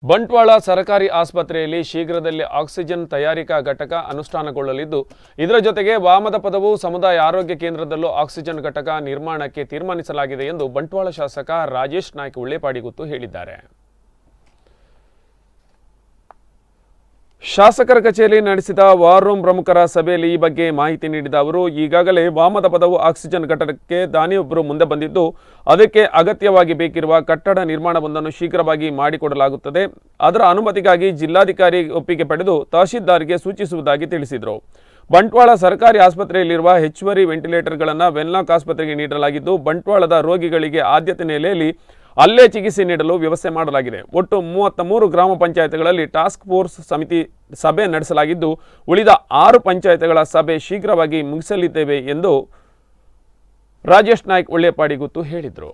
ಬಂಟ್ವಾಳ ಸರ್ಕಾರಿ ಆಸ್ಪತ್ರೆಯಲ್ಲಿ ಶೀಘ್ರದಲ್ಲೇ ಆಕ್ಸಿಜನ್ ತಯಾರಿಕಾ ಘಟಕ ಅನುಷ್ಠಾನಗೊಳ್ಳಲಿದ್ದು ಇದರ ಜೊತೆಗೆ ವಾಮದಪದವು ಸಮುದಾಯ ಆರೋಗ್ಯ ಕೇಂದ್ರದಲ್ಲೂ ಆಕ್ಸಿಜನ್ ಘಟಕ ನಿರ್ಮಾಣಕ್ಕೆ ತೀರ್ಮಾನಿಸಲಾಗಿದೆ ಎಂದು ಬಂಟ್ವಾಳ ಶಾಸಕ ರಾಜೇಶ್ ನಾಯ್ಕ ಉಳ್ಳೆಪಾಡಿಗುತ್ತು ಹೇಳಿದ್ದಾರೆ. ಶಾಸಕರ ಕಚೇರಿ ನಡೆಸಿದ ವಾರ್ ರೂಮ್ ಪ್ರಮುಖರ ಸಭೆಯಲ್ಲಿ ಈ ಬಗ್ಗೆ ಮಾಹಿತಿ ನೀಡಿದ ಅವರು, ಈಗಾಗಲೇ ವಾಮದಪದವು ಆಕ್ಸಿಜನ್ ಘಟಕಕ್ಕೆ ದಾನಿಯೊಬ್ಬರು ಮುಂದೆ ಬಂದಿದ್ದು ಅದಕ್ಕೆ ಅಗತ್ಯವಾಗಿ ಬೇಕಿರುವ ಕಟ್ಟಡ ನಿರ್ಮಾಣವೊಂದನ್ನು ಶೀಘ್ರವಾಗಿ ಮಾಡಿಕೊಡಲಾಗುತ್ತದೆ. ಅದರ ಅನುಮತಿಗಾಗಿ ಜಿಲ್ಲಾಧಿಕಾರಿ ಒಪ್ಪಿಗೆ ಪಡೆದು ತಹಶೀಲ್ದಾರ್ಗೆ ಸೂಚಿಸುವುದಾಗಿ ತಿಳಿಸಿದರು. ಬಂಟ್ವಾಳ ಸರ್ಕಾರಿ ಆಸ್ಪತ್ರೆಯಲ್ಲಿರುವ ಹೆಚ್ಚುವರಿ ವೆಂಟಿಲೇಟರ್ಗಳನ್ನು ವೆನ್ಲಾಕ್ ಆಸ್ಪತ್ರೆಗೆ ನೀಡಲಾಗಿದ್ದು ಬಂಟ್ವಾಳದ ರೋಗಿಗಳಿಗೆ ಆದ್ಯತೆ ನೆಲೆಯಲ್ಲಿ ಅಲ್ಲೇ ಚಿಕಿತ್ಸೆ ನೀಡಲು ವ್ಯವಸ್ಥೆ ಮಾಡಲಾಗಿದೆ. ಒಟ್ಟು 33 ಗ್ರಾಮ ಪಂಚಾಯತ್ಗಳಲ್ಲಿ ಟಾಸ್ಕ್ ಫೋರ್ಸ್ ಸಮಿತಿ ಸಭೆ ನಡೆಸಲಾಗಿದ್ದು ಉಳಿದ 6 ಪಂಚಾಯತ್ಗಳ ಸಭೆ ಶೀಘ್ರವಾಗಿ ಮುಗಿಸಲಿದ್ದೇವೆ ಎಂದು ರಾಜೇಶ್ ನಾಯ್ಕ ಉಳ್ಳೆಪಾಡಿಗುತ್ತು ಹೇಳಿದರು.